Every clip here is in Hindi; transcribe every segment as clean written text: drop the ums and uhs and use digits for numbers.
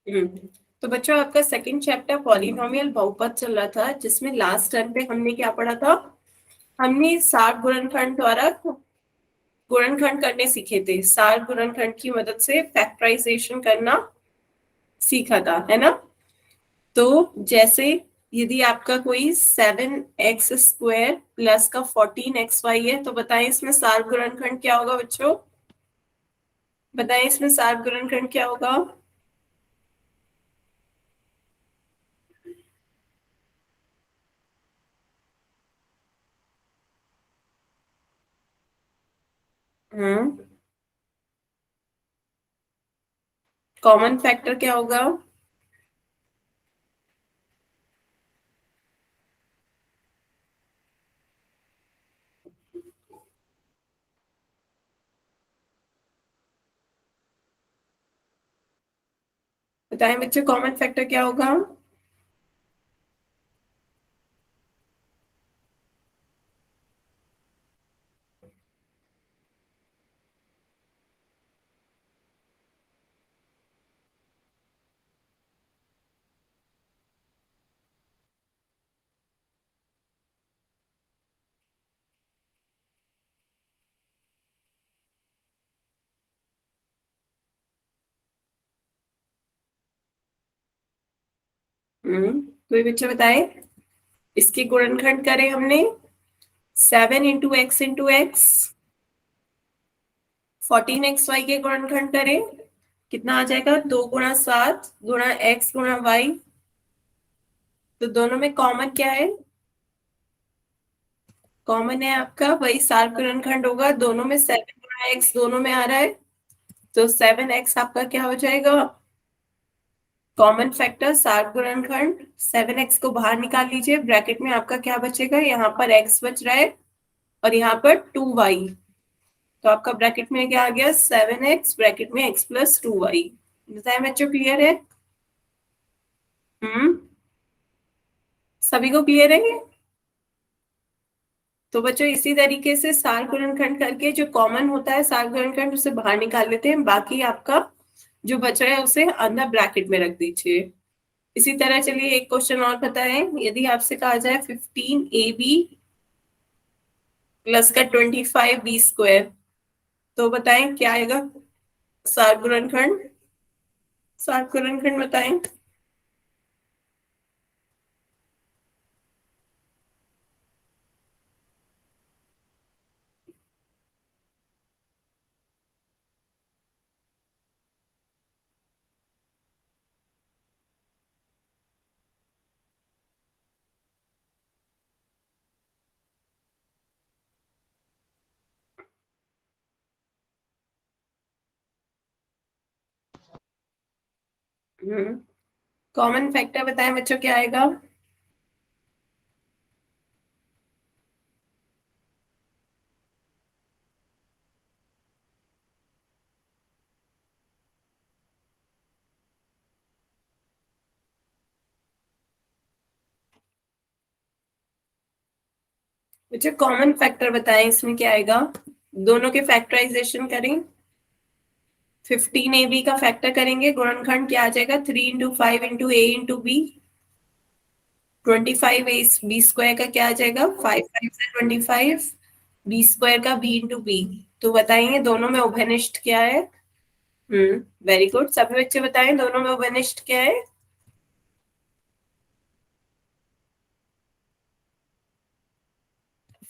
तो बच्चों आपका सेकंड चैप्टर पॉलिनोमियल बहुपद चल रहा था, जिसमें लास्ट टाइम पे हमने क्या पढ़ा था। हमने सार गुणनखंड द्वारा गुणनखंड करने सीखे थे। सार गुणनखंड की मदद से फैक्टराइजेशन करना सीखा था, है ना। तो जैसे यदि आपका कोई 7x² प्लस का 14xy है, तो बताएं इसमें सार गुणनखंड क्या होगा बच्चों। बताएं इसमें सार गुणनखंड क्या होगा। हम्म कॉमन फैक्टर क्या होगा। बताएं बच्चों कॉमन फैक्टर क्या होगा। कोई बच्चे बताए। इसके गुणनखंड करे हमने 7 × x × x। 14xy के गुणनखंड करें, कितना आ जाएगा 2 × 7 × x × y। तो दोनों में कॉमन क्या है। कॉमन है आपका वही सार गुणनखंड होगा, दोनों में 7 × x दोनों में आ रहा है। तो 7x आपका क्या हो जाएगा। कॉमन फैक्टर सार गुणनखंड 7x को बाहर निकाल लीजिए, ब्रैकेट में आपका क्या बचेगा, यहाँ पर x बच रहा है और यहाँ पर 2y। तो आपका ब्रैकेट में क्या आ गया 7x, ब्रैकेट में x + 2y। बताए बच्चों क्लियर है। हम्म सभी को क्लियर है ये। तो बच्चों इसी तरीके से सार गुणनखंड करके जो कॉमन होता है सार गुणनखंड उसे बाहर निकाल लेते हैं, बाकी आपका जो बच रहा है उसे अंदर ब्रैकेट में रख दीजिए। इसी तरह चलिए एक क्वेश्चन और बताएं। यदि आपसे कहा जाए 15ab प्लस का 25b², तो बताएं क्या आएगा सार गुणनखंड। सार गुणनखंड बताएं। कॉमन फैक्टर बताएं बच्चों क्या आएगा। बच्चों कॉमन फैक्टर बताएं इसमें क्या आएगा। दोनों के फैक्टराइजेशन करें। 15ab का फैक्टर करेंगे, गुणनखंड क्या आ जाएगा 3 × 5 × a × b। 25ab² का क्या आ जाएगा 5×5 = 25। b² का b × b। तो बताइए दोनों में उभयनिष्ठ क्या है। वेरी गुड, सभी बच्चे बताएं दोनों में उभयनिष्ठ क्या है।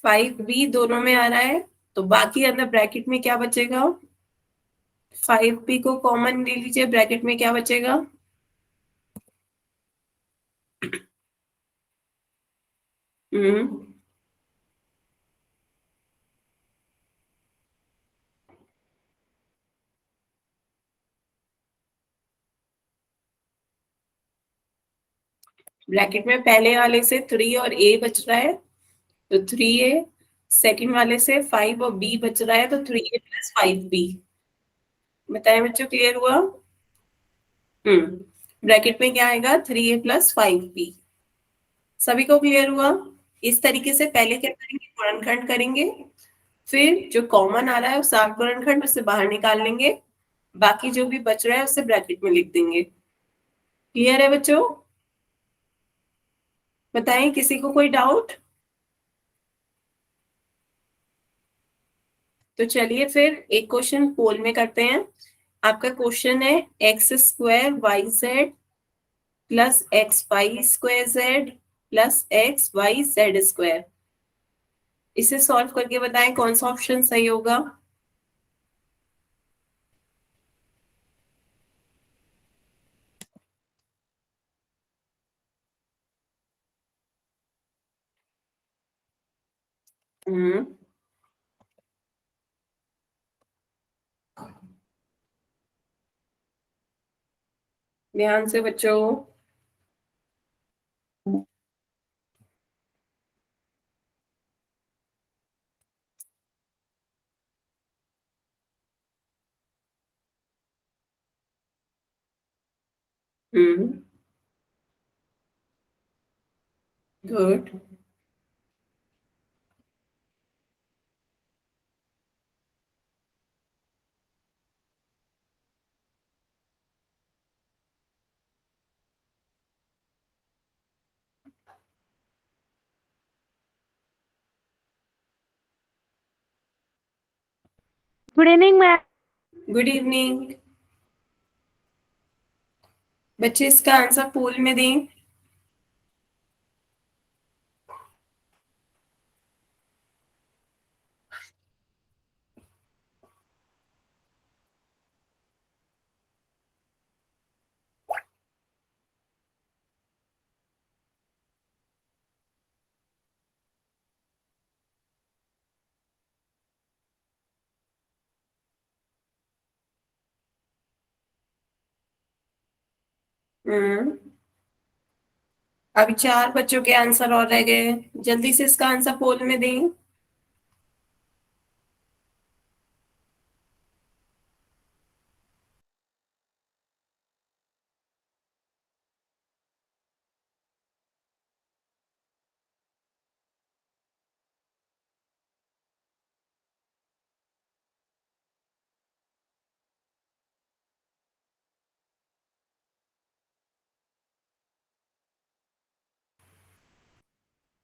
5b दोनों में आ रहा है, तो बाकी अंदर ब्रैकेट में क्या बचेगा। 5b को कॉमन ले लीजिए, ब्रैकेट में क्या बचेगा। हम्म ब्रैकेट में पहले वाले से 3 और a बच रहा है, तो 3a। सेकंड वाले से 5 और b बच रहा है, तो 3a + 5b। बताएं बच्चों क्लियर हुआ। ब्रैकेट में क्या आएगा 3a + 5b। सभी को क्लियर हुआ। इस तरीके से पहले क्या करेंगे गुणनखंड करेंगे, फिर जो कॉमन आ रहा है उस सात गुणनखंड उसे बाहर निकाल लेंगे, बाकी जो भी बच रहा है उसे ब्रैकेट में लिख देंगे। क्लियर है बच्चों? बताएं, किसी को कोई डाउट? तो चलिए फिर एक क्वेश्चन पोल में करते हैं। आपका क्वेश्चन है x square y z plus x y square z plus x y z square. इसे सॉल्व करके बताएं कौन सा ऑप्शन सही होगा। हम्म। ध्यान से बच्चों। हम्म। Good. Good evening ma'am. Good evening. बच्चे इसका आंसर पोल में दें। हम्म। अभी 4 बच्चों के आंसर और रह गए। जल्दी से इसका आंसर पोल में दें।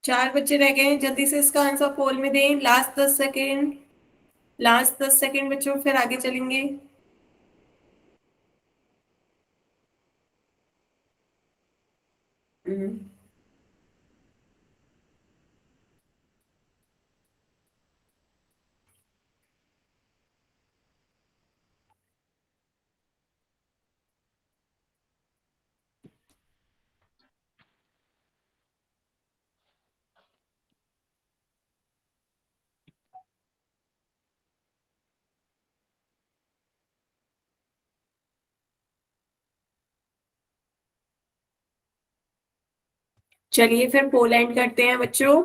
चार बच्चे रह गए हैं, जल्दी से इसका आंसर पोल में दें। Last 10 second. लास्ट 10 सेकेंड बच्चों, फिर आगे चलेंगे। हम्म। चलिए फिर पोल एंड करते हैं बच्चों।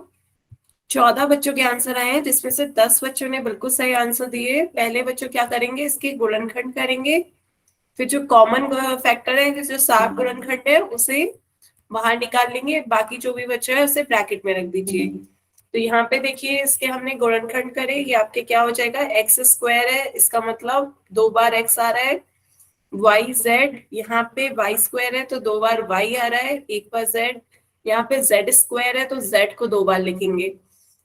14 बच्चों के आंसर आए हैं, जिसमें से 10 बच्चों ने बिल्कुल सही आंसर दिए। पहले बच्चों क्या करेंगे, इसके गुणनखंड करेंगे। फिर जो कॉमन फैक्टर है, जो सात गुणनखंड है, उसे बाहर निकाल लेंगे। बाकी जो भी बचा है उसे ब्रैकेट में रख दीजिए। तो यहाँ पे देखिए, इसके हमने गुणनखंड करे, ये आपके क्या हो जाएगा, एक्स स्क्वायर है, इसका मतलब 2 बार एक्स आ रहा है। वाई जेड, यहाँ पे वाई स्क्वायर है तो 2 बार वाई आ रहा है, 1 बार जेड। यहाँ पे जेड स्क्वायर है तो जेड को 2 बार लिखेंगे।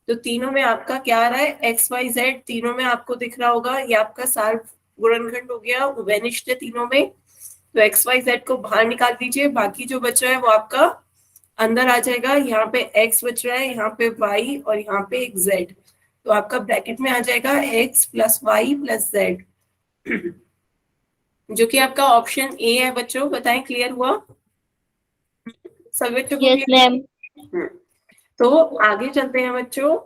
तो तीनों में आपका क्या आ रहा है, एक्स वाई जेड, तीनों में आपको दिख रहा होगा। ये आपका सार गुणनखंड हो गया, वेनिश्ड है तीनों में। तो एक्स वाई जेड को बाहर निकाल दीजिए, बाकी जो बचा है वो आपका अंदर आ जाएगा। यहाँ पे एक्स बच रहा है, यहाँ पे वाई और यहाँ पे एक जेड। तो आपका ब्रैकेट में आ जाएगा x plus y plus z, जो कि आपका ऑप्शन ए है बच्चों। बताएं, क्लियर हुआ? सभी बच्चों को यस क्लियर? मैम। तो आगे चलते हैं बच्चों।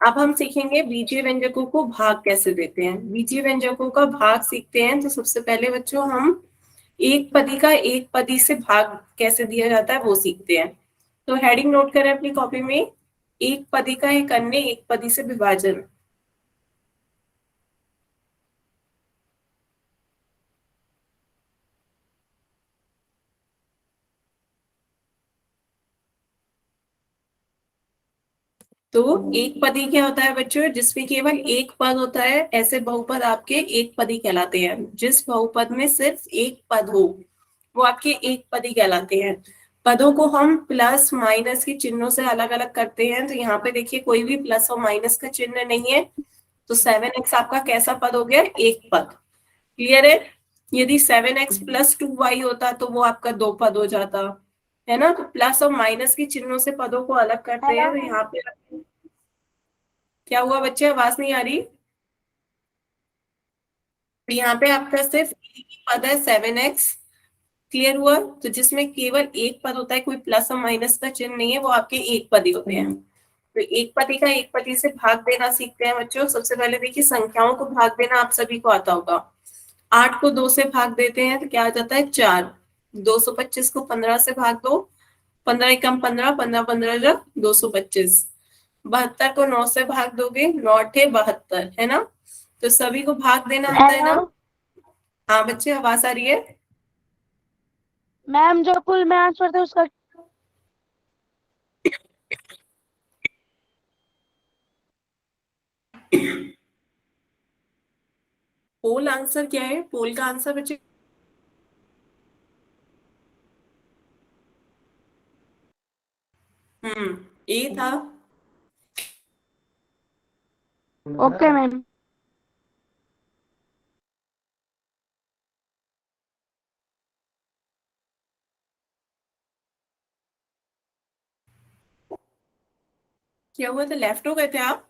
अब हम सीखेंगे बीजीय व्यंजकों को भाग कैसे देते हैं। बीजीय व्यंजकों का भाग सीखते हैं तो सबसे पहले बच्चों हम एक पदी का एक पदी से भाग कैसे दिया जाता है वो सीखते हैं। तो हेडिंग नोट करें अपनी कॉपी में, एक पदी का एक अन्य एक पदी से विभाजन। तो एक पदी क्या होता है बच्चों, जिसमें केवल एक पद होता है, ऐसे बहुपद आपके एक पदी कहलाते हैं। जिस बहुपद में सिर्फ एक पद हो वो आपके एक पदी कहलाते हैं। पदों को हम प्लस माइनस के चिन्हों से अलग अलग करते हैं, तो यहाँ पे देखिए कोई भी प्लस और माइनस का चिन्ह नहीं है, तो 7x आपका कैसा पद हो गया, एक पद। क्लियर है? यदि 7x+2y होता तो वो आपका दो पद हो जाता है ना। तो प्लस और माइनस के चिन्हों से पदों को अलग करते हैं, हेलो तो मैम। यहाँ पे क्या हुआ बच्चे, आवाज नहीं आ रही? तो यहाँ पे आपका सिर्फ एक ही पद है 7x। क्लियर हुआ? तो जिसमें केवल एक पद होता है, कोई प्लस और माइनस का चिन्ह नहीं है, वो आपके एक पदी होते हैं। तो एक पदी का एक पदी से भाग देना सीखते हैं बच्चों। सबसे पहले देखिए संख्याओं को भाग देना आप सभी को आता होगा। 8 को 2 से भाग देते हैं तो क्या आ जाता है, 4। 225 को 15 से भाग दो, 15 एकम 15, 15 15 जा 225। 72 को 9 से भाग दोगे, 9 8 72, है ना। तो सभी को भाग देना आता है हेलो ना। हाँ बच्चे, आवाज आ रही है? मैम, जो कुल में आंसर थे उसका पोल आंसर क्या है? पोल का आंसर बच्चे ए था। Okay ma'am. क्या हुआ था, लेफ्ट हो गए थे आप?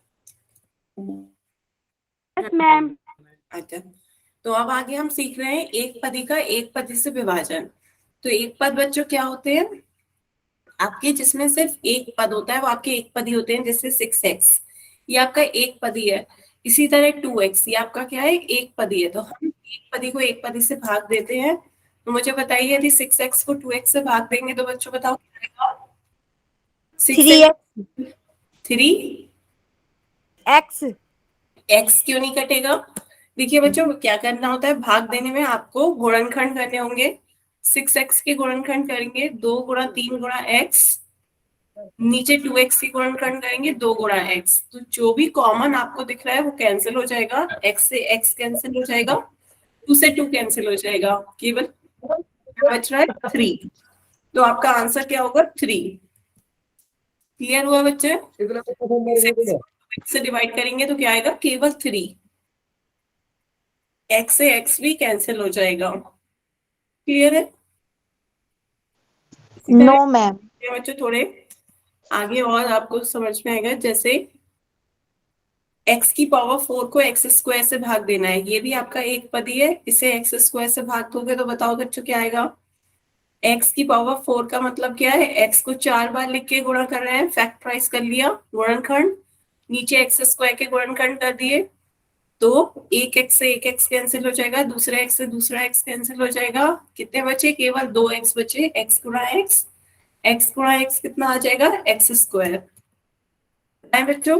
Yes ma'am. अच्छा, तो अब आगे हम सीख रहे हैं एक पदी का एक पदी से विभाजन। तो एक पद बच्चों क्या होते हैं आपके, जिसमें सिर्फ एक पद होता है, वो आपके एक पदी होते हैं। जैसे 6x ये आपका एक पदी है। इसी तरह 2x ये आपका क्या है, एक पदी है। तो हम एक पदी को एक पदी से भाग देते हैं। तो मुझे बताइए, यदि 6x को 2x से भाग देंगे तो बच्चों बताओ क्या आएगा? Six three x 3। X. X क्यों नहीं कटेगा? देखिए बच्चों, क्या करना होता है, भाग देने में आपको गुणनखंड करने होंगे। 6x के गुणनखंड करेंगे 2 गुणा 3 गुणा x, नीचे 2x की गुणनखंड करेंगे 2 गुणा x। तो जो भी कॉमन आपको दिख रहा है वो कैंसिल हो जाएगा, x से x कैंसिल हो जाएगा, 2 से 2 कैंसिल हो जाएगा, केवल क्या बच रहा है, 3। तो आपका आंसर क्या होगा, 3। क्लियर हुआ बच्चे? 6 से डिवाइड करेंगे तो क्या आएगा, केवल 3। x से x भी कैंसिल हो जाएगा। क्लियर है? इसी तरह नो मैम। ये बच्चों थोड़े आगे और आपको समझ में आएगा। जैसे x की पावर 4 को x स्क्वायर से भाग देना है, ये भी आपका एक पदी है। इसे x स्क्वायर से भाग दोगे तो बताओ बच्चों क्या आएगा। x की पावर 4 का मतलब क्या है, x को 4 बार लिख के गुणा कर रहे हैं, फैक्टराइज कर लिया गुणनखंड, नीचे एक्स स्क्वायर के गुणनखंड कर दिए। तो एक एक्स से एक एक्स कैंसिल हो जाएगा, दूसरे एक्स से दूसरा एक्स कैंसिल हो जाएगा। कितने बचे, केवल 2 एक्स बचे। एक्स गुणा एक्स, एक्स गुणा एक्स कितना आ जाएगा, एक्स स्क्वायर। बताएं बच्चों?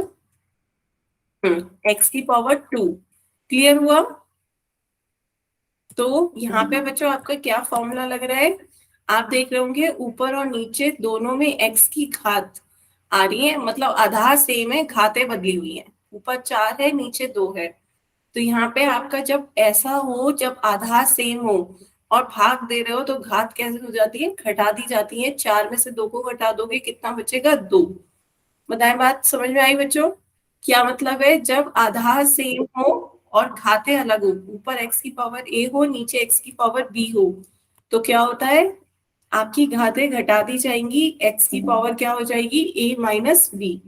एक्स की पावर 2। क्लियर हुआ? तो यहाँ पे बच्चों आपका क्या फॉर्मूला लग रहा है, आप देख रहे होंगे ऊपर और नीचे दोनों में एक्स की घात आ रही है, मतलब आधार सेम है, घातें बदली हुई है। ऊपर 4 है, नीचे 2 है। तो यहाँ पे आपका जब ऐसा हो, जब आधार सेम हो और भाग दे रहे हो, तो घात कैसे हो जाती है, घटा दी जाती है। 4 में से 2 को घटा दोगे, कितना बचेगा, 2। बताएं, बात समझ में आई बच्चों? क्या मतलब है, जब आधार सेम हो और घातें अलग हो, ऊपर एक्स की पावर ए हो, नीचे एक्स की पावर बी हो, तो क्या होता है, आपकी घातें घटा दी जाएंगी, एक्स की पावर क्या हो जाएगी, ए माइनस बी।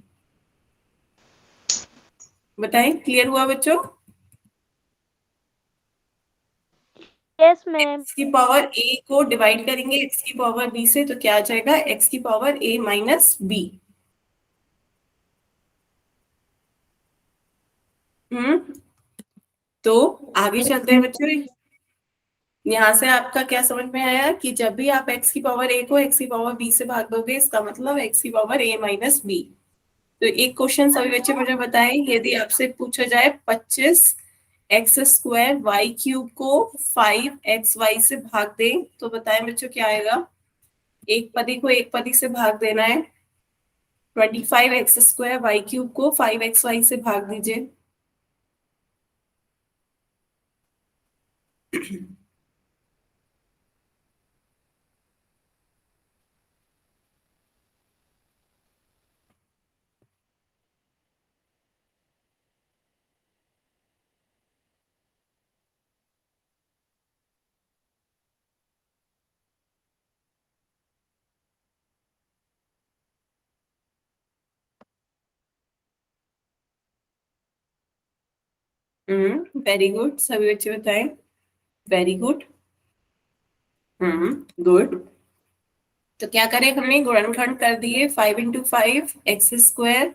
बताएं, क्लियर हुआ बच्चों? Yes ma'am. एक्स की पावर ए को डिवाइड करेंगे एक्स की पावर बी से, तो क्या आ जाएगा, एक्स की पावर ए माइनस बी। हम्म। तो आगे चलते हैं बच्चों। यहाँ से आपका क्या समझ में आया कि जब भी आप एक्स की पावर ए को एक्स की पावर बी से भाग दोगे, इसका मतलब एक्स की पावर ए माइनस बी। तो एक क्वेश्चन सभी बच्चे मुझे बताएं, यदि आपसे पूछा जाए 25x² y³ को 5xy से भाग दें, तो बताएं बच्चों क्या आएगा। एक पदी को एक पदी से भाग देना है। 25x² y³ को 5xy से भाग दीजिए। वेरी गुड, सभी बच्चे बताएं। Very good. गुड। तो क्या करें, हमने गुणनखंड कर दिए 5 × 5 x²।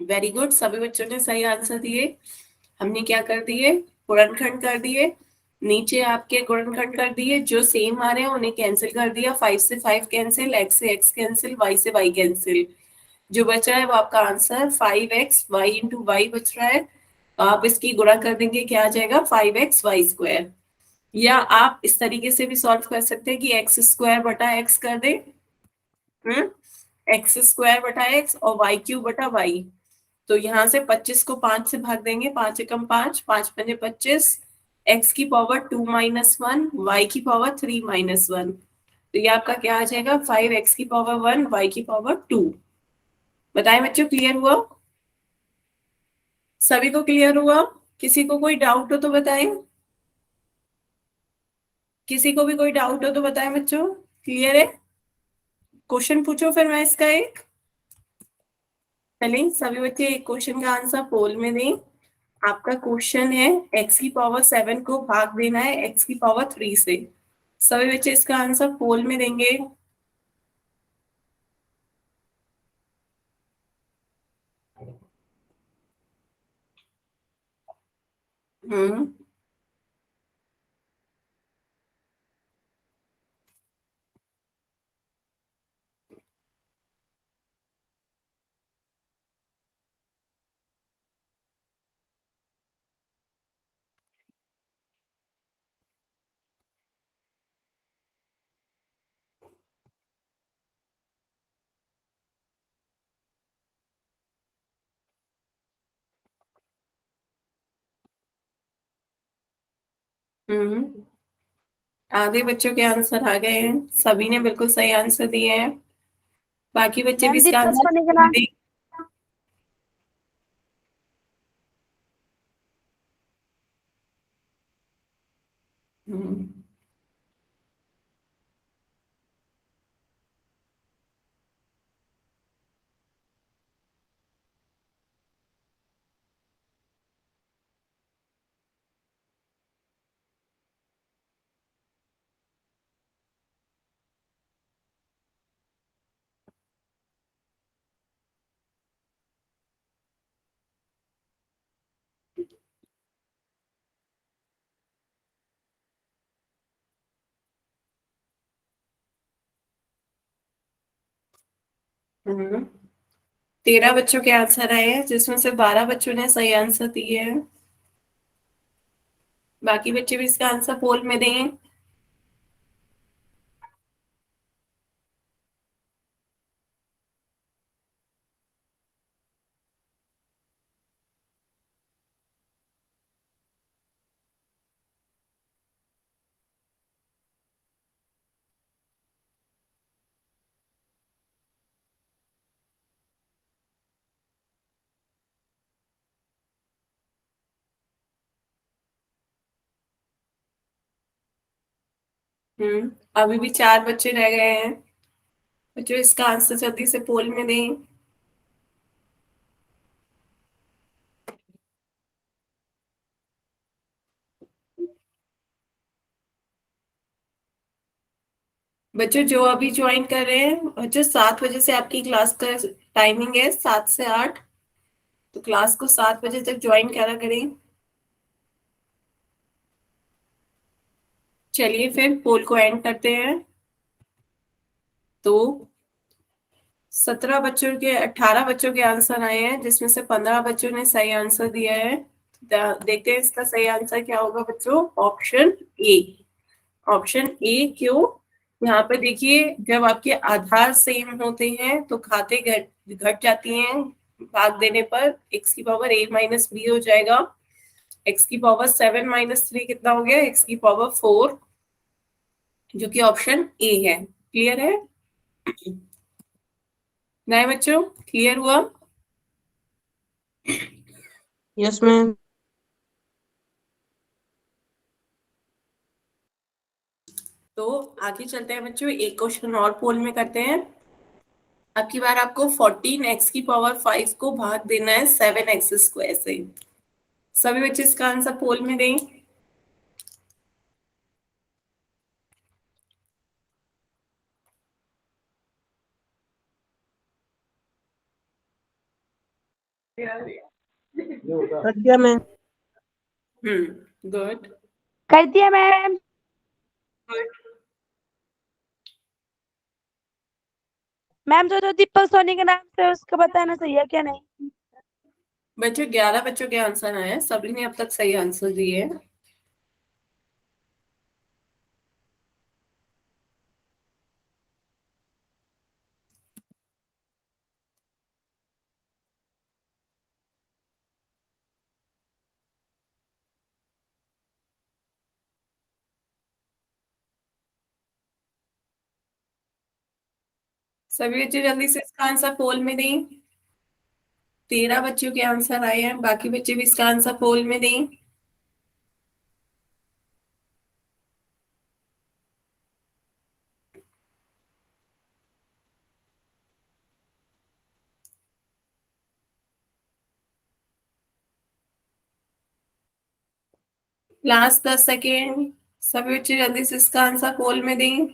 वेरी गुड, सभी बच्चों ने सही आंसर दिए। हमने क्या कर दिए, गुणनखंड कर दिए। नीचे आपके गुणनखंड कर दिए, जो सेम आ रहे हैं उन्हें कैंसिल कर दिया। 5 से 5 कैंसिल, x से x कैंसिल, y से y कैंसिल। जो बच रहा है वो आपका आंसर 5x y × y बच रहा है। तो आप इसकी गुणा कर देंगे, क्या आ जाएगा, 5x y²। या आप इस तरीके से भी सॉल्व कर सकते हैं कि x² बटा x कर दे। x² बटा x और y³ बटा y। तो यहाँ से 25 को 5 से भाग देंगे, 5 × 5, 5×5 = 25। x⁻2 - 1, y⁻3 - 1। तो ये आपका क्या आ जाएगा, 5x⁻1 y⁻2। बताएं बच्चों, क्लियर हुआ? सभी को क्लियर हुआ? किसी को कोई डाउट हो तो बताएं। किसी को भी कोई डाउट हो तो बताएं बच्चों। क्लियर है? क्वेश्चन पूछो फिर मैं इसका एक। चलिए सभी बच्चे एक क्वेश्चन का आंसर पोल में दें। आपका क्वेश्चन है x⁻7 को भाग देना है x⁻3 से। सभी बच्चे इसका आंसर पोल में देंगे। हम्म हम्म आधे बच्चों के आंसर आ गए हैं, सभी ने बिल्कुल सही आंसर दिए हैं। बाकी बच्चे भी मैम इसका दिक्कत आंसर तो नहीं करा। दें। हम्म हम्म 13 बच्चों के आंसर आए हैं, जिसमें से 12 बच्चों ने सही आंसर दिए हैं। बाकी बच्चे भी इसका आंसर पोल में दें। अभी भी 4 बच्चे रह गए हैं। बच्चों इसका आंसर जल्दी से पोल में दें। बच्चों जो अभी ज्वाइन कर रहे हैं, बच्चों 7 बजे से आपकी क्लास का टाइमिंग है, 7 से 8। तो क्लास को 7 बजे तक ज्वाइन करा करें। चलिए फिर पोल को एंड करते हैं। तो 18 बच्चों के आंसर आए हैं, जिसमें से 15 बच्चों ने सही आंसर दिया है। देखते हैं इसका सही आंसर क्या होगा बच्चों। Option A. ऑप्शन ए क्यों? यहाँ पे देखिए, जब आपके आधार सेम होते हैं तो खाते घट घट जाती हैं। भाग देने पर x⁻a - b हो जाएगा। x⁻7 - 3 कितना हो गया, x⁻4, जो कि ऑप्शन ए है। क्लियर है? नहीं बच्चों, क्लियर हुआ? Yes ma'am. तो आगे चलते हैं बच्चों, एक क्वेश्चन और पोल में करते हैं। अब की बार आपको 14x⁵ को भाग देना है 7x² से। सभी बच्चे इसका आंसर पोल में दें। कर दिया मैम। गुड। कर दिया मैम। मैम जो जो दीपक सोनी के नाम से उसको बताना सही है क्या नहीं? बच्चों 11 बच्चों के आंसर आए हैं, सभी ने अब तक सही आंसर दिए हैं। सभी बच्चे जल्दी से इसका आंसर पोल में दें। 13 बच्चों के आंसर आए हैं, बाकी बच्चे भी इसका आंसर पोल में दें। लास्ट 10 सेकेंड, सभी बच्चे जल्दी से इसका आंसर पोल में दें।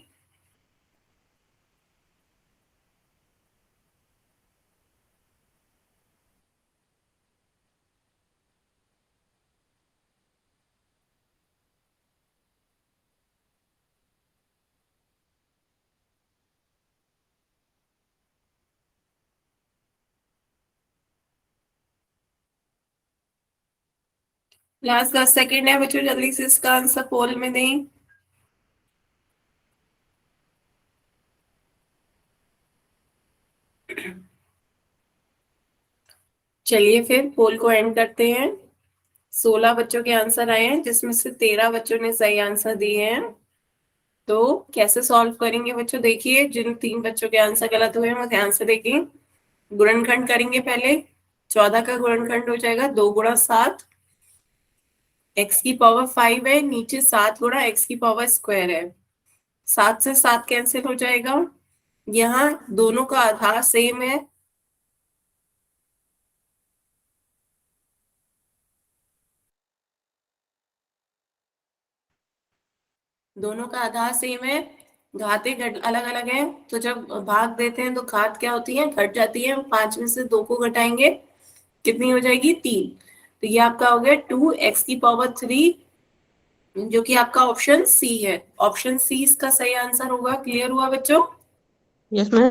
लास्ट 10 सेकेंड है बच्चों, जल्दी से इसका आंसर पोल में दें। चलिए फिर पोल को एंड करते हैं। 16 बच्चों के आंसर आए हैं, जिसमें से 13 बच्चों ने सही आंसर दिए हैं। तो कैसे सॉल्व करेंगे बच्चों, देखिए जिन 3 बच्चों के आंसर गलत हुए हैं वो ध्यान से देखिए। गुणनखंड करेंगे पहले। 14 का गुणनखंड हो जाएगा 2 × 7। x⁵ है, नीचे 7 × x² है। 7 से 7 कैंसिल हो जाएगा। यहाँ दोनों का आधार सेम है, दोनों का आधार सेम है, घातें अलग अलग हैं, तो जब भाग देते हैं तो घात क्या होती है, घट जाती है। 5 में से 2 को घटाएंगे, कितनी हो जाएगी, 3। तो ये आपका हो गया 2x⁵, जो कि आपका ऑप्शन सी है। ऑप्शन सी इसका सही आंसर होगा। क्लियर हुआ बच्चों? Yes ma'am.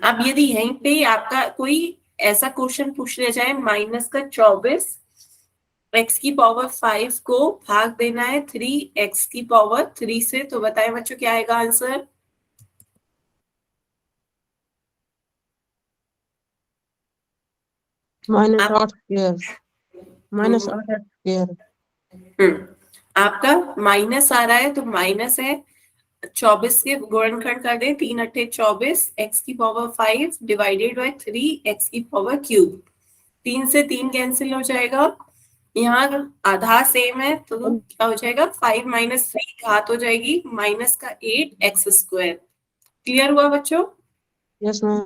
अब यदि यहीं पे आपका कोई ऐसा क्वेश्चन पूछ लिया जाए, -24 x⁵ को भाग देना है 3x⁵ से, तो बताएं बच्चों क्या आएगा आंसर? -8²। -8 आपका माइनस आ रहा है, तो माइनस है। 24 के गुणनखंड कर दें, 3×8 = 24, x⁵ डिवाइडेड बाय 3x⁵। 3 से 3 कैंसिल हो जाएगा। यहाँ आधार सेम है, तो क्या हो जाएगा, 5 - 3 घात हो जाएगी, माइनस का 8x²। क्लियर हुआ बच्चों? Yes ma'am.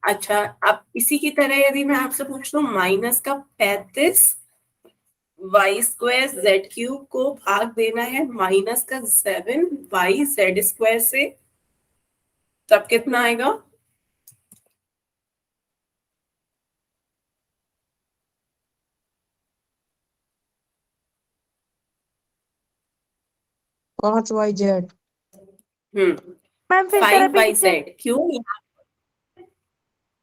अच्छा, अब इसी की तरह यदि मैं आपसे पूछ लूं माइनस का 35 y² को भाग देना है माइनस का 7 yz² से, तब कितना आएगा? पांच YZ। मैम फिर 5 कीजिए। yz। क्यों?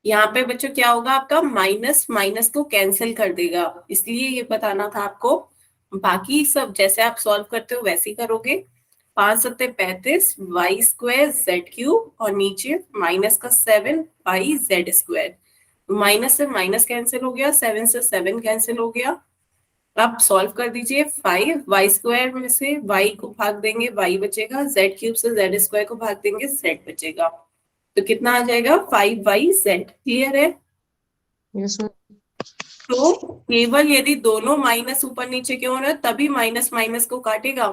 यहाँ पे बच्चों क्या होगा, आपका माइनस माइनस को कैंसिल कर देगा, इसलिए ये बताना था आपको। बाकी सब जैसे आप सॉल्व करते हो वैसे ही करोगे। 5×7 = 35 y²z³ और नीचे माइनस का 7 yz²। माइनस से माइनस कैंसिल हो गया, 7 से 7 कैंसिल हो गया। अब सॉल्व कर दीजिए। 5 y² में से y को भाग देंगे y बचेगा, z³ से z² को भाग देंगे z बचेगा। तो कितना आ जाएगा 5y(z). क्लियर है? Yes ma'am. तो केवल यदि दोनों माइनस ऊपर नीचे क्यों हो रहा है तभी माइनस माइनस को काटेगा।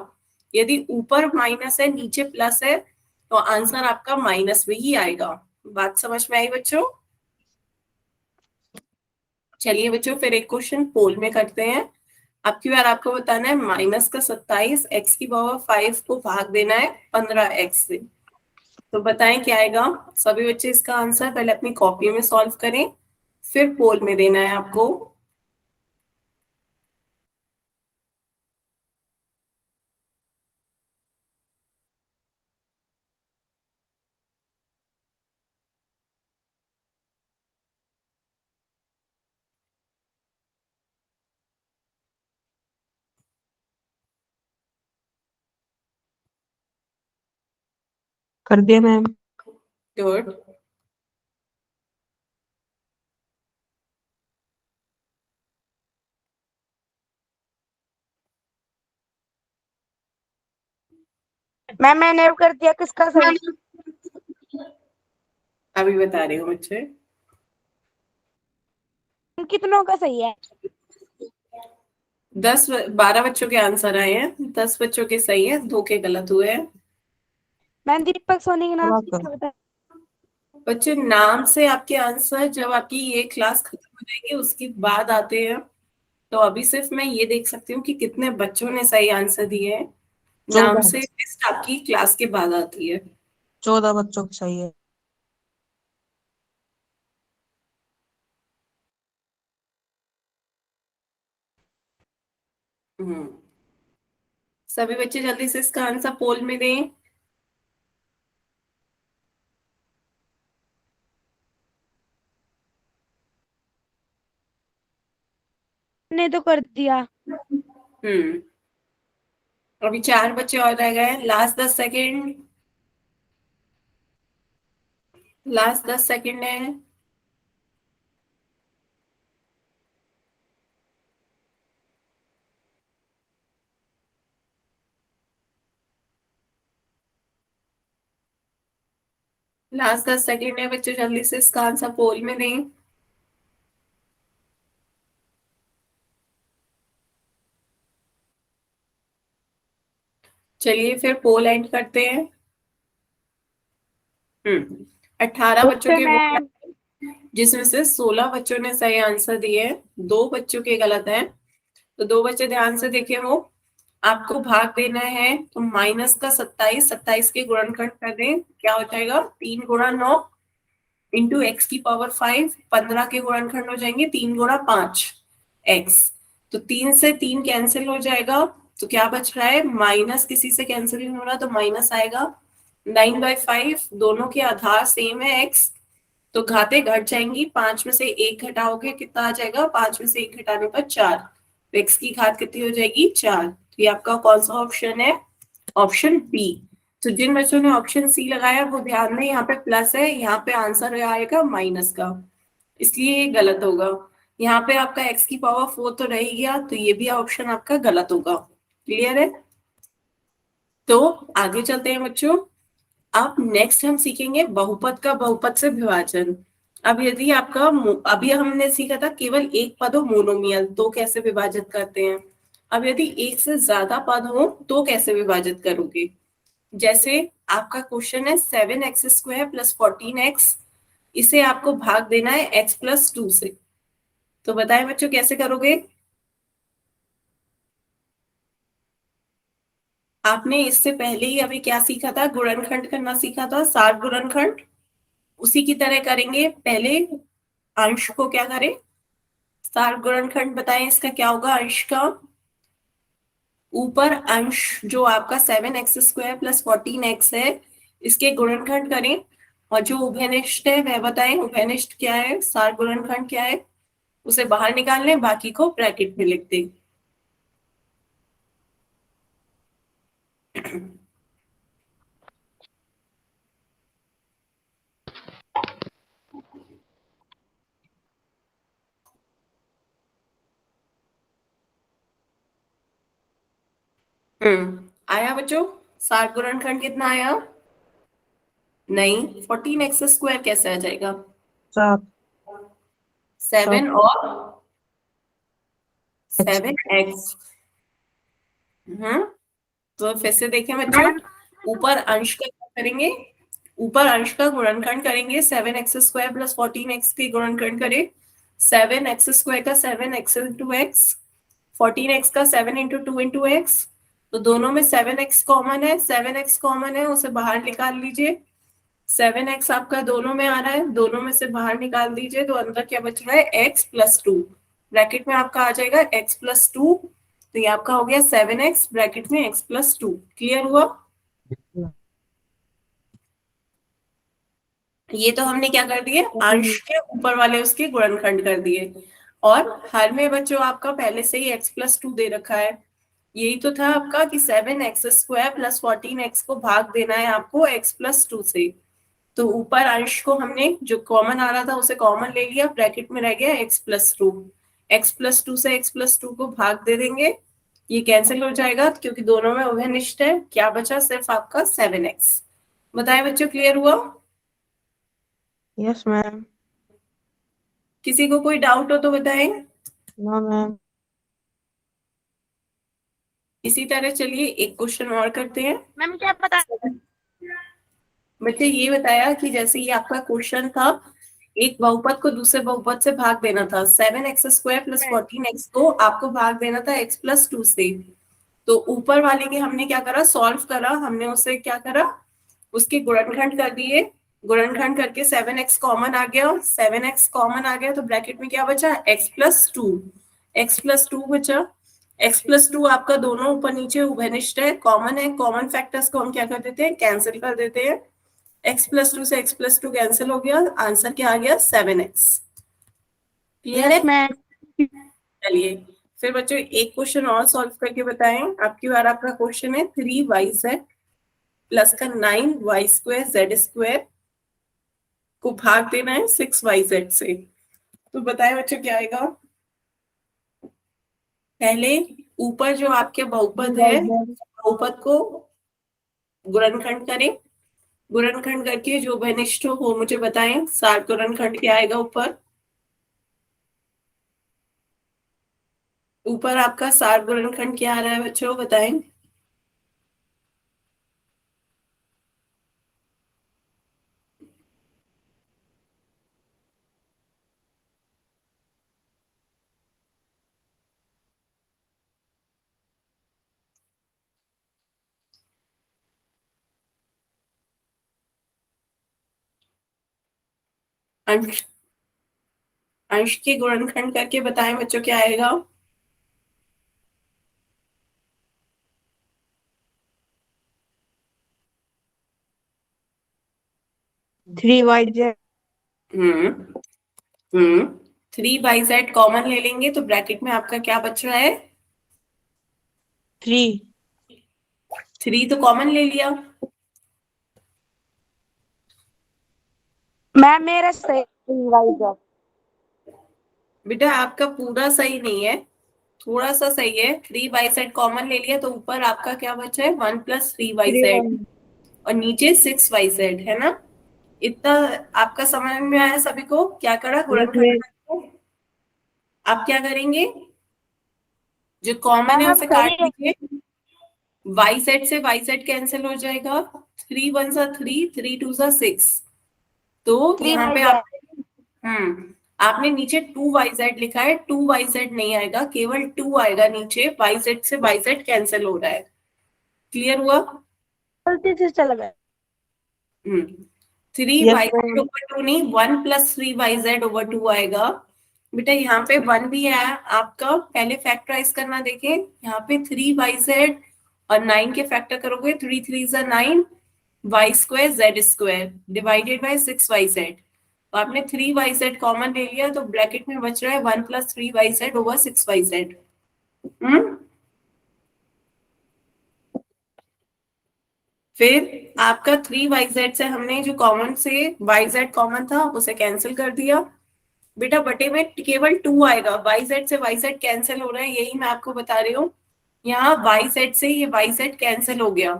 यदि ऊपर माइनस है नीचे प्लस है तो आंसर आपका माइनस में ही आएगा। बात समझ में आई बच्चों? चलिए बच्चों फिर एक क्वेश्चन पोल में करते हैं। अब की बार आपको बताना है माइनस का 27 x की पावर 5 को भाग देना है 15x से। तो बताएं क्या आएगा। सभी बच्चे इसका आंसर पहले अपनी कॉपी में सॉल्व करें, फिर पोल में देना है आपको। कर दिया मैम। गुड। मैम मैंने कर दिया, किसका सही? अभी बता रही हूँ बच्चे। कितनों का सही है? 12 बच्चों के आंसर आए हैं, 10 बच्चों के सही है, 2 के गलत हुए हैं। मैम दीपक सोनी के नाम थोड़ा से कर। बता। बच्चे नाम से आपके आंसर जब आपकी ये क्लास खत्म हो जाएगी उसके बाद आते हैं। तो अभी सिर्फ मैं ये देख सकती हूँ कि कितने बच्चों ने सही आंसर दिए हैं। नाम 14। से लिस्ट आपकी क्लास के बाद आती है। 14 बच्चों की सही है। हम्म। सभी बच्चे जल्दी से इसका आंसर पोल में दें। मैंने तो कर दिया। हम्म। अभी 4 बच्चे और रह गए, लास्ट 10 सेकेंड। लास्ट 10 सेकेंड है। लास्ट 10 सेकेंड है बच्चों, जल्दी से इसका आंसर पोल में दें। चलिए फिर पोल एंड करते हैं। 18 बच्चों ओके के वोट, मैम। जिसमें से 16 बच्चों ने सही आंसर दिए हैं, 2 बच्चों के गलत हैं। तो 2 बच्चे ध्यान से देखिए, वो आपको भाग देना है तो माइनस का 27, 27 के गुणनखंड कर दें, क्या हो जाएगा 3 गुणा 9 इंटू एक्स की पावर 5, 15 के गुणनखंड हो जाएंगे 3 गुणा 5 एक्स। तो 3 से 3 कैंसिल हो जाएगा, तो क्या बच रहा है माइनस, किसी से कैंसिल नहीं हो रहा तो माइनस आएगा। 9/5, दोनों के आधार सेम है एक्स, तो घाते घट जाएंगी, 5 में से 1 घटाओगे कितना आ जाएगा, 5 में से 1 घटाने पर 4, तो एक्स की घात कितनी हो जाएगी 4। तो ये आपका कौन सा ऑप्शन है, ऑप्शन बी। तो जिन बच्चों ने ऑप्शन सी लगाया वो ध्यान दें, यहाँ पे प्लस है, यहाँ पे आंसर आएगा माइनस का, इसलिए ये गलत होगा। यहाँ पे आपका एक्स की पावर 4 तो रह गया, तो ये भी ऑप्शन आपका गलत होगा। क्लियर है? तो आगे चलते हैं बच्चों। अब नेक्स्ट हम सीखेंगे बहुपद का बहुपद से विभाजन। अब यदि आपका अभी हमने सीखा था केवल एक पद हो मोनोमियल तो कैसे विभाजित करते हैं। अब यदि एक से ज्यादा पद हो तो कैसे विभाजित करोगे। जैसे आपका क्वेश्चन है 7x² + 14x, इसे आपको भाग देना है x+2 से। तो बताएं बच्चों कैसे करोगे। आपने इससे पहले ही अभी क्या सीखा था, गुणनखंड करना सीखा था, 60 गुणनखंड। उसी की तरह करेंगे, पहले अंश को क्या करें, 60 गुणनखंड। बताएं इसका क्या होगा अंश का। ऊपर अंश जो आपका 7x² + 14x है, इसके गुणनखंड करें, और जो उभयनिष्ठ है वह बताएं उभयनिष्ठ क्या है, 60 गुणनखंड क्या है, उसे बाहर निकाल लें, बाकी को ब्रैकेट में लिख दें। आया बच्चों, 60 गुणनखंड कितना आया, नहीं, 14x² कैसे आ जाएगा? 7 7 और x 7x। तो फिर से देखें बच्चों, ऊपर अंश का क्या करेंगे? ऊपर अंश का गुणनखंड करेंगे, 7x² प्लस 14x के गुणनखंड करें। 7x² का 7x इंटू एक्स, 14x का 7 इंटू 2 इंटू एक्स। तो दोनों में 7x कॉमन है, 7x कॉमन है, उसे बाहर निकाल लीजिए। 7x आपका दोनों में आ रहा है, दोनों में से बाहर निकाल दीजिए, तो अंदर क्या बच रहा है? x+2। ब्रैकेट में आपका आ जाएगा x+2, तो ये आपका हो गया 7x ब्रैकेट में x+2। क्लियर हुआ? ये तो हमने क्या कर दिए? अंश के ऊपर वाले उसके गुणनखंड कर दिए। और हर में बच्चों आपका पहले से ही x+2 दे रखा है। यही तो था आपका कि 7x² प्लस 14x को भाग देना है आपको x+2 से। तो ऊपर अंश को हमने जो कॉमन आ रहा था उसे कॉमन ले लिया, ब्रैकेट में रह गया x+2। x+2 से x+2 को भाग दे देंगे, ये कैंसिल हो जाएगा क्योंकि दोनों में उभयनिष्ठ है। क्या बचा? सिर्फ आपका 7x। बताएं बच्चों, क्लियर हुआ? Yes ma'am. किसी को कोई डाउट हो तो बताएं। No ma'am. इसी तरह चलिए एक क्वेश्चन और करते हैं। मैम क्या पता बच्चे ये बताया कि जैसे ये आपका क्वेश्चन था, एक बहुपद को दूसरे बहुपद से भाग देना था। 7x² प्लस 14x को आपको भाग देना था x+2 से। तो ऊपर वाले के हमने क्या करा? सॉल्व करा। हमने उसे क्या करा? उसके गुणनखंड कर दिए। गुणनखंड करके 7x कॉमन आ गया, 7x कॉमन आ गया, तो ब्रैकेट में क्या बचा? x+2। x+2 बचा। x+2 आपका दोनों ऊपर नीचे उभयनिष्ठ है, कॉमन है। कॉमन फैक्टर्स को हम क्या कर देते हैं? कैंसिल कर देते हैं। x+2 से x+2 कैंसिल हो गया, आंसर क्या आ गया? 7x। क्लियर है? Yes ma'am. चलिए फिर बच्चों एक क्वेश्चन और सॉल्व करके बताएं। आपकी बार आपका क्वेश्चन है 3y z प्लस का 9y² को भाग देना है 6yz से। तो बताएं बच्चों क्या आएगा? पहले ऊपर जो आपके बहुपद है, बहुपद को गुणनखंड करें। गुणनखंड करके जो उभयनिष्ठ हो मुझे बताएं। 7 गुणनखंड क्या आएगा ऊपर? ऊपर आपका 7 गुणनखंड क्या आ रहा है बच्चों, बताएं। अंश अंश के गुणनखंड करके बताएं बच्चों क्या आएगा? 3y z हम्म हम्म 3y z कॉमन ले लेंगे तो ब्रैकेट में आपका क्या बच रहा है? 3 3 तो कॉमन ले लिया। मैम मेरा सही वाइज बेटा आपका पूरा सही नहीं है, थोड़ा सा सही है। 3y z कॉमन ले लिया तो ऊपर आपका क्या बचा है? 1+3y z, और नीचे 6y z है ना। इतना आपका समझ में आया सभी को? क्या करा? गुणनखंड करके आप क्या करेंगे? जो कॉमन है मैम उसे सही काट है। लीजिए। yz से yz कैंसिल हो जाएगा। 3 1 सा 3, 3 2 सा 6। तो थ्री यहाँ पे वाइज आप आपने नीचे 2yz लिखा है, 2yz नहीं आएगा, केवल 2 आएगा नीचे। yz से yz कैंसिल हो रहा है। क्लियर हुआ? गलती से चला गया। 3yz ओवर 2 नहीं, 1+3yz/2 आएगा। बेटा यहाँ पे 1 भी है आपका, पहले फैक्टराइज करना देखें। यहाँ पे 3yz और 9 के फैक्टर करोगे, 3 3 9, y²z² डिवाइडेड बाय 6yz। तो आपने 3yz कॉमन ले लिया तो ब्रैकेट में बच रहा है 1+3yz/6yz। फिर आपका 3yz से हमने जो कॉमन से yz कॉमन था उसे कैंसिल कर दिया। बेटा बटे में केवल 2 आएगा, yz से yz कैंसिल हो रहा है, यही मैं आपको बता रही हूँ। यहाँ yz से ये yz कैंसिल हो गया,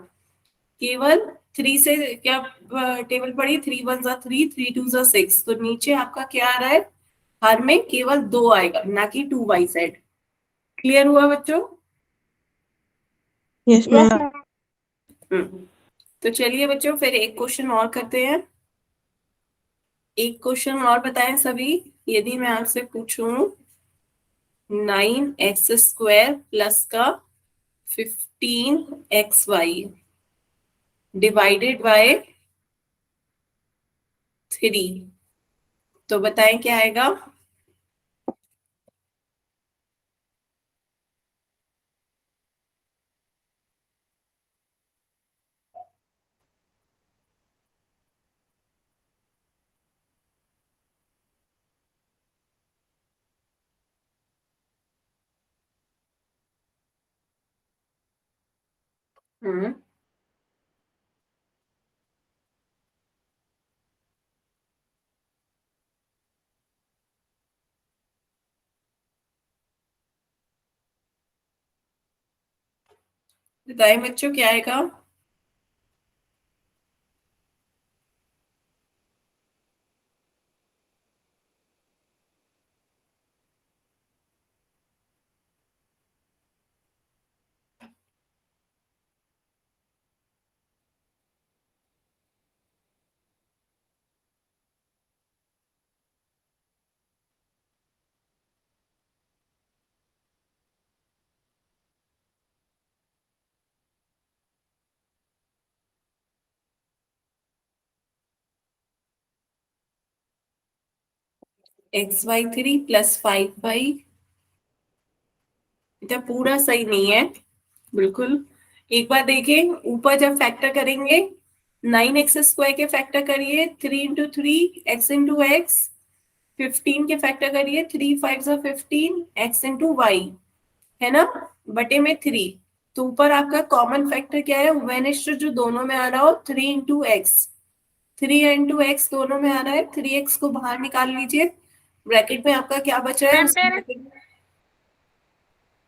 केवल 3 से क्या टेबल पड़ी, 3 1 जा 3, 3 2 जा 6, तो नीचे आपका क्या आ रहा है, हर में केवल 2 आएगा, ना कि 2 बाई साइड। क्लियर हुआ बच्चों? Yes yes ma'am. मैम। तो चलिए बच्चों फिर एक क्वेश्चन और करते हैं। एक क्वेश्चन और बताएं सभी। यदि मैं आपसे पूछूं 9x² प्लस का 15xy डिवाइडेड बाय 3, तो बताएं क्या आएगा। हम्म बताएं बच्चों क्या आएगा। xy3 प्लस 5y, बेटा पूरा सही नहीं है बिल्कुल। एक बार देखिए, ऊपर जब फैक्टर करेंगे 9x² के फैक्टर करिए 3 × 3 x × x, 15 के फैक्टर करिए 3 5 जा 15 x × y, है ना, बटे में 3। तो ऊपर आपका कॉमन फैक्टर क्या है, वेनिस्टर जो दोनों में आ रहा हो 3 × x, 3 × x दोनों में आ रहा है, 3x को बाहर निकाल लीजिए, ब्रैकेट में आपका क्या बच रहा है, मैम उस मेरे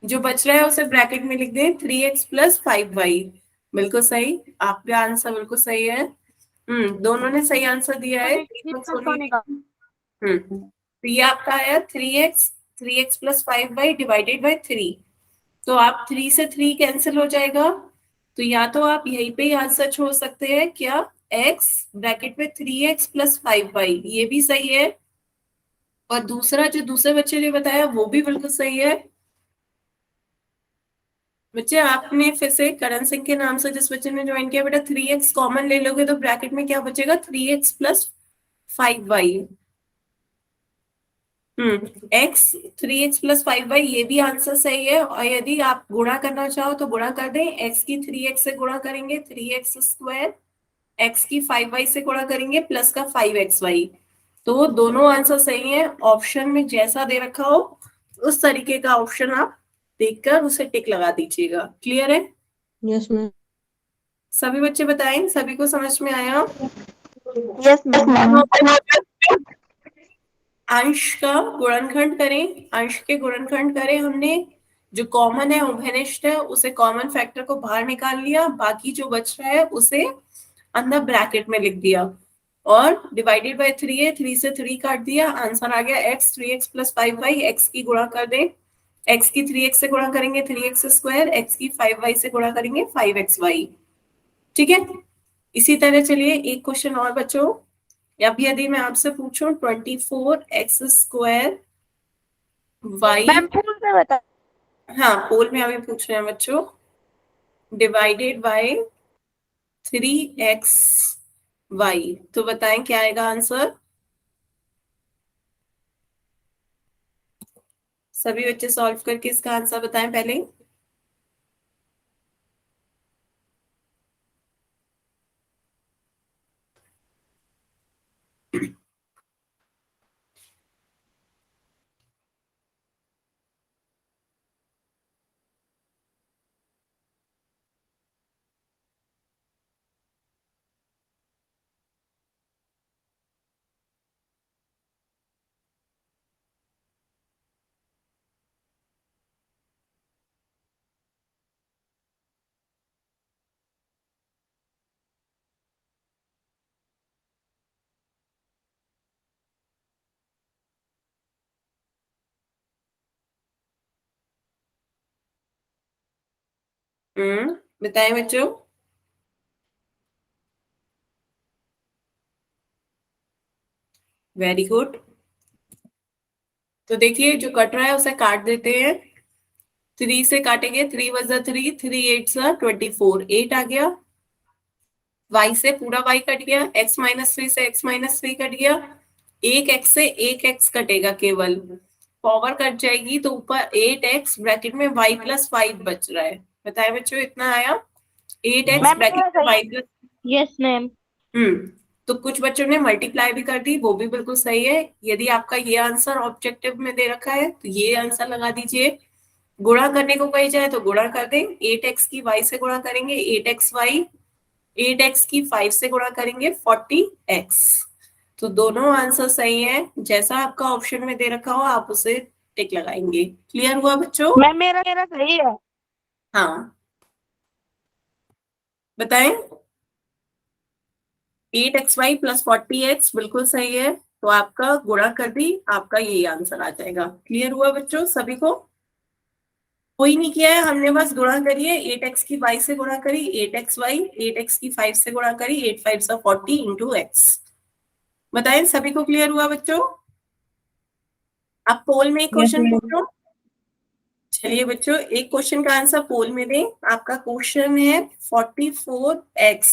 जो बच रहा है उसे ब्रैकेट में लिख दें 3x प्लस 5y। बिल्कुल सही, आपका आंसर बिल्कुल सही है। दोनों ने सही आंसर दिया है। दीपक डिजिटल सोनी सोनी का। तो ये आपका आया 3x plus 5y divided by 3। तो आप 3 से 3 कैंसिल हो जाएगा, तो या तो आप यहीं पे ही आंसर छोड़ सकते हैं क्या, x ब्रैकेट में 3x प्लस 5y, ये भी सही है। और दूसरा जो दूसरे बच्चे ने बताया वो भी बिल्कुल सही है। बच्चे आपने फिर से करण सिंह के नाम से जिस बच्चे ने ज्वाइन किया, बेटा 3x कॉमन ले लोगे तो ब्रैकेट में क्या बचेगा, 3x plus 5y। x 3x plus 5y, ये भी आंसर सही है। और यदि आप गुणा करना चाहो तो गुणा कर दें, x की 3x से गुणा करेंगे 3x², x की 5y से गुणा करेंगे प्लस का 5xy। तो दोनों आंसर सही है। ऑप्शन में जैसा दे रखा हो उस तरीके का ऑप्शन आप देखकर उसे टिक लगा दीजिएगा। क्लियर है? Yes ma'am. सभी बच्चे बताएं, सभी को समझ में आया? Yes ma'am. अंश का गुणनखंड करें, अंश के गुणनखंड करें हमने, जो कॉमन है उभयनिष्ठ है उसे कॉमन फैक्टर को बाहर निकाल लिया, बाकी जो बच रहा है उसे अंदर ब्रैकेट में लिख दिया, और डिवाइडेड बाय 3 है, 3 से 3 काट दिया, आंसर आ गया x, 3x plus 5y। x की गुणा कर दें, x की 3x से गुणा करेंगे 3x², x की 5y से गुणा करेंगे 5xy। ठीक है, इसी तरह चलिए एक क्वेश्चन और बच्चों। अब यदि मैं आपसे पूछूं 24x² y, मैम फूल से बता। हाँ पोल में अभी पूछ रहे हैं बच्चों, डिवाइडेड बाय 3xy, तो बताएं क्या आएगा आंसर। सभी बच्चे सॉल्व करके इसका आंसर बताएं पहले। बताएं बच्चों। Very good. तो देखिए जो कट रहा है उसे काट देते हैं। 3 से काटेंगे, 3 वन जा 3, 3 8 जा 24, 8 आ गया। y से पूरा y कट गया, x माइनस 3 से x माइनस 3 कट गया, एक x से एक x कटेगा केवल, पावर कट जाएगी तो ऊपर 8x ब्रैकेट में y प्लस 5 बच रहा है। बताए बच्चों इतना आया, 8x मैम ब्रैकेट में सही y प्लस। Yes ma'am. तो कुछ बच्चों ने मल्टीप्लाई भी कर दी, वो भी बिल्कुल सही है। यदि आपका ये आंसर ऑब्जेक्टिव में दे रखा है तो ये आंसर लगा दीजिए। गुणा करने को कही जाए तो गुणा कर दें, 8x की y से गुणा करेंगे 8xy, 8x की 5 से गुणा करेंगे 40x। तो दोनों आंसर सही है, जैसा आपका ऑप्शन में दे रखा हो आप उसे टिक लगाएंगे। क्लियर हुआ बच्चों? मैम मेरा मेरा सही है। हाँ बताएं। 8xy प्लस 40x बिल्कुल सही है, तो आपका गुणा कर दी, आपका यही आंसर आ जाएगा। क्लियर हुआ बच्चों सभी को? कोई नहीं किया है, हमने बस गुणा करिए, 8x की y से गुणा करी 8xy, 8x की 5 से गुणा करी 8 5 सा 40 इंटू x। बताएं सभी को क्लियर हुआ बच्चों? आप पोल में एक Yes, क्वेश्चन ma'am. पूछो। चलिए बच्चों एक क्वेश्चन का आंसर पोल में दें। आपका क्वेश्चन है 44x,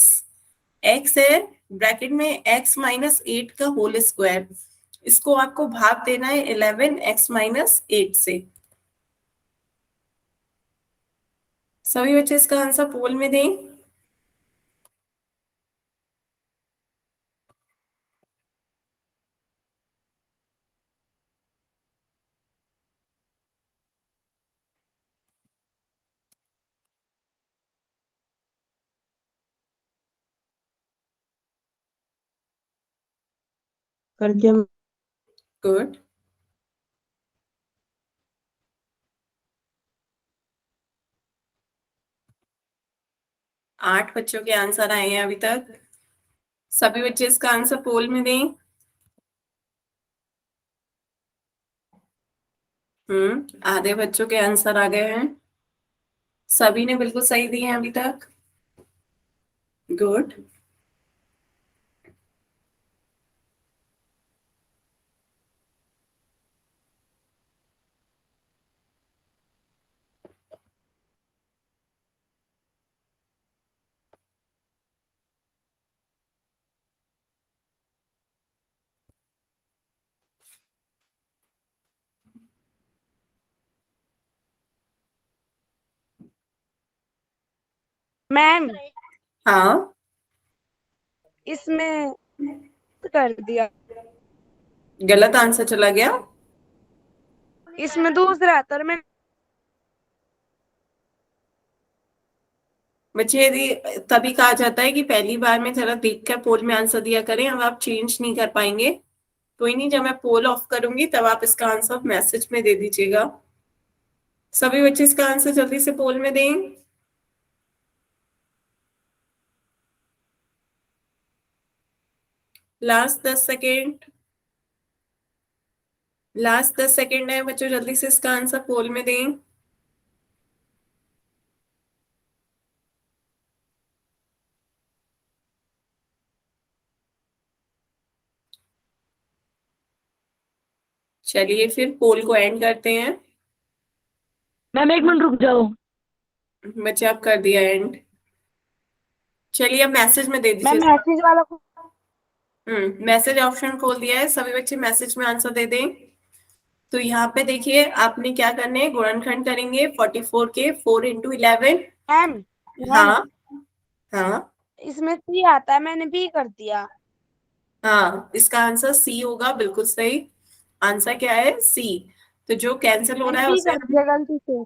x है ब्रैकेट में x माइनस 8 का होल स्क्वायर, इसको आपको भाग देना है 11x माइनस 8 से। सभी बच्चे इसका आंसर पोल में दें। करके गुड। 8 बच्चों के आंसर आए हैं अभी तक। सभी बच्चे इसका आंसर पोल में दें। आधे बच्चों के आंसर आ गए हैं, सभी ने बिल्कुल सही दिए हैं अभी तक। गुड। मैम हाँ इसमें कर दिया, गलत आंसर चला गया। इसमें दूसरा था और मैं बच्चे यदि तभी कहा जाता है कि पहली बार में जरा देखकर पोल में आंसर दिया करें, अब आप चेंज नहीं कर पाएंगे। कोई नहीं, जब मैं पोल ऑफ करूंगी तब आप इसका आंसर मैसेज में दे दीजिएगा। सभी बच्चे इसका आंसर जल्दी से पोल में दें। लास्ट 10 सेकेंड, लास्ट 10 सेकेंड है बच्चों, जल्दी से इसका आंसर पोल में दें। चलिए फिर पोल को एंड करते हैं। मैम 1 मिनट रुक जाओ। बच्चे आप कर दिया एंड। चलिए अब मैसेज में दे मैम दीजिए। मैसेज वाला को मैसेज ऑप्शन खोल दिया है, सभी बच्चे मैसेज में आंसर दे दें। तो यहाँ पे देखिए आपने क्या करने है, गुणनखंड करेंगे 44 के 4 इंटू 11। मैम मैम हाँ हाँ इसमें सी आता है, मैंने बी कर दिया। हाँ, इसका आंसर सी होगा, बिल्कुल सही आंसर क्या है, सी। तो जो कैंसिल हो मैंने रहा है बी उसे कर दिया गलती से।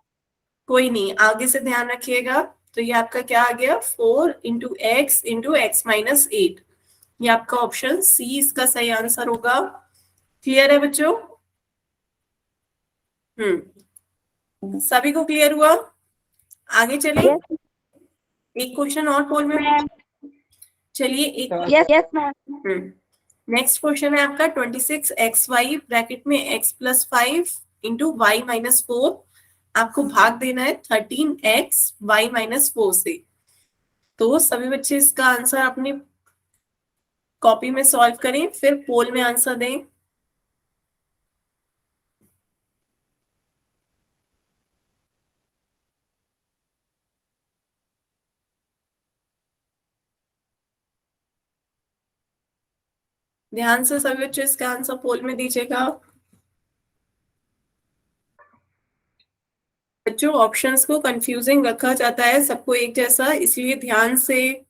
कोई नहीं, आगे से ध्यान रखिएगा। तो ये आपका क्या आ गया, 4 इंटू एक्स माइनस 8। ये आपका ऑप्शन सी इसका सही आंसर होगा। क्लियर है बच्चों? सभी को क्लियर हुआ? आगे चलें। यस एक क्वेश्चन और पोल में मैम। चलिए एक yes yes ma'am. Next question है आपका 26xy ब्रैकेट में x plus 5 into y minus 4 आपको भाग देना है 13x y-4 से। तो सभी बच्चे इसका आंसर अपनी कॉपी में सॉल्व करें, फिर पोल में आंसर दें। ध्यान से सभी बच्चे इसका आंसर पोल में दीजिएगा। बच्चों ऑप्शंस को कंफ्यूजिंग रखा जाता है सबको एक जैसा, इसलिए ध्यान से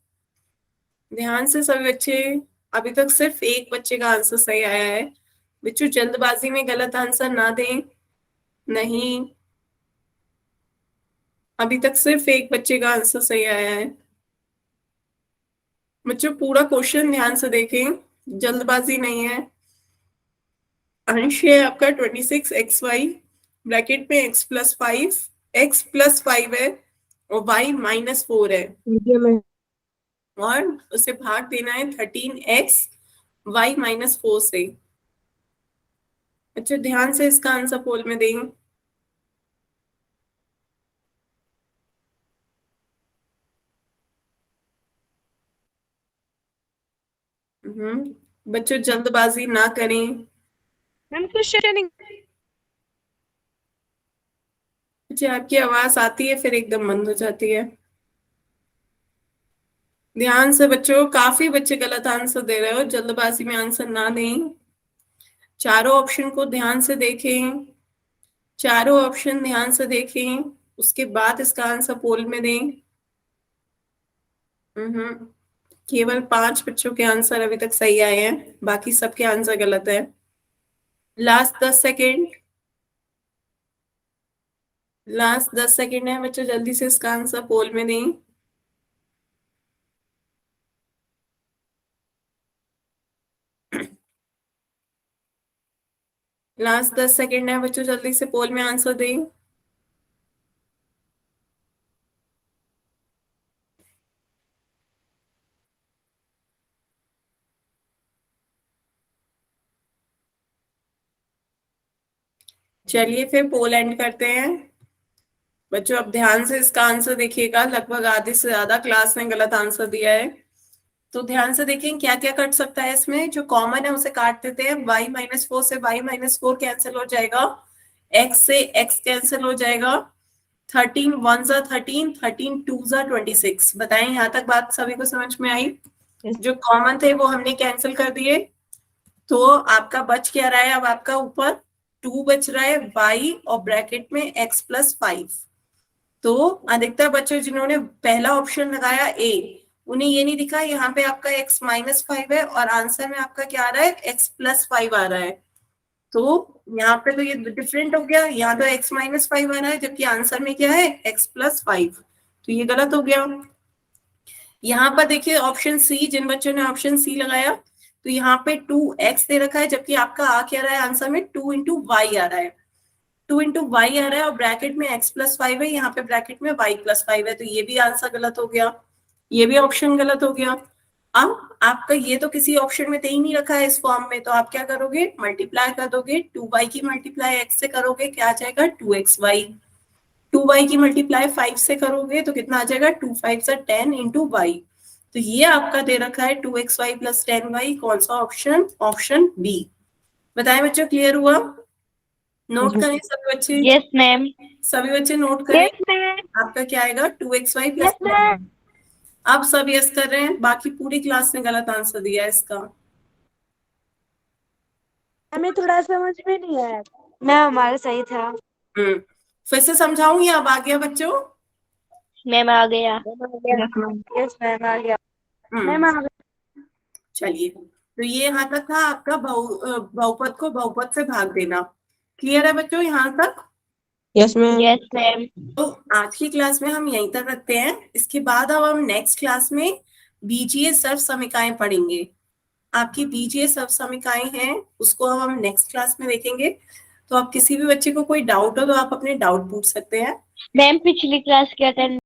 सभी बच्चे, अभी तक सिर्फ एक बच्चे का आंसर सही आया है। बच्चों जल्दबाजी में गलत आंसर ना दें। नहीं, अभी तक सिर्फ एक बच्चे का आंसर सही आया है। बच्चों पूरा क्वेश्चन ध्यान से देखें, जल्दबाजी नहीं है। अंश है आपका 26xy, ब्रैकेट में x+5 है और y-4 है, और उसे भाग देना है 13x y-4 से। अच्छा ध्यान से इसका आंसर पोल में दें। बच्चों जल्दबाजी ना करें। मैम क्वेश्चनिंग अच्छा आपकी आवाज आती है फिर एकदम बंद हो जाती है। ध्यान से बच्चों, काफी बच्चे गलत आंसर दे रहे हो, जल्दबाजी में आंसर ना दें। चारों ऑप्शन को ध्यान से देखें, चारों ऑप्शन ध्यान से देखें, उसके बाद इसका आंसर पोल में दें। केवल 5 बच्चों के आंसर अभी तक सही आए हैं, बाकी सबके आंसर गलत है। लास्ट 10 सेकेंड, लास्ट 10 सेकेंड है बच्चों, जल्दी से इसका आंसर पोल में दें। लास्ट 10 सेकेंड है बच्चों, जल्दी से पोल में आंसर दें। चलिए फिर पोल एंड करते हैं। बच्चों अब ध्यान से इसका आंसर देखिएगा, लगभग आधे से ज्यादा क्लास ने गलत आंसर दिया है, तो ध्यान से देखें क्या क्या कट सकता है। इसमें जो कॉमन है उसे काट देते हैं। y-4 से y-4 कैंसिल हो जाएगा, x से x कैंसिल हो जाएगा, 13 1 जा 13, 13 2 जा 26। बताएं यहाँ तक बात सभी को समझ में आई? जो कॉमन थे वो हमने कैंसिल कर दिए, तो आपका बच क्या रहा है, अब आपका ऊपर 2 बच रहा है y और ब्रैकेट में x+5। तो अधिकतर बच्चे जिन्होंने पहला ऑप्शन लगाया ए, उन्हें ये नहीं दिखा यहाँ पे आपका x-5 है और आंसर में आपका क्या आ रहा है, x+5 आ रहा है। तो यहाँ पे तो ये डिफरेंट हो गया, यहाँ तो x-5 आ रहा है जबकि आंसर में क्या है, x+5, तो ये गलत हो गया। यहाँ पर देखिए ऑप्शन सी, जिन बच्चों ने ऑप्शन सी लगाया तो यहाँ पे 2x दे रखा है, जबकि आपका आ क्या रहा है आंसर में, 2 × y आ रहा है, 2 × y आ रहा है और ब्रैकेट में x+5 है, यहाँ पे ब्रैकेट में y+5 है, तो ये भी आंसर गलत हो गया, ये भी ऑप्शन गलत हो गया। अब आपका ये तो किसी ऑप्शन में दे ही नहीं रखा है इस फॉर्म में, तो आप क्या करोगे, मल्टीप्लाई कर दोगे, 2y की मल्टीप्लाई x से करोगे क्या आ जाएगा, 2xy, 2y की मल्टीप्लाई 5 से करोगे तो कितना आ जाएगा, 2 5 से 10 × y। तो ये आपका दे रखा है 2xy + 10y, कौन सा ऑप्शन, ऑप्शन बी। बताएं बच्चों क्लियर हुआ? नोट करें सभी बच्चे, यस मैम, सभी बच्चे नोट करें। यस मैम, आपका क्या आएगा, 2xy + यस मैम। अब सब यस कर रहे हैं, बाकी पूरी क्लास ने गलत आंसर दिया है इसका। हमें थोड़ा समझ में नहीं आया मैम, हमारा सही था। फिर से समझाऊं या अब आ गया बच्चों? मैम आ गया, यस मैम आ गया। मैम आ गया। चलिए, तो ये यहाँ तक था आपका बहुपद को बहुपद से भाग देना। क्लियर है बच्चों यहाँ तक? Yes ma'am. Yes ma'am. तो आज की क्लास में हम यहीं तक रखते हैं, इसके बाद अब हम नेक्स्ट क्लास में बीजीय सर्व समीकरण पढ़ेंगे। आपकी बीजीय सर्व समीकरण हैं, उसको हम नेक्स्ट क्लास में देखेंगे। तो आप किसी भी बच्चे को कोई डाउट हो तो आप अपने डाउट पूछ सकते हैं। मैम पिछली क्लास के अटेंड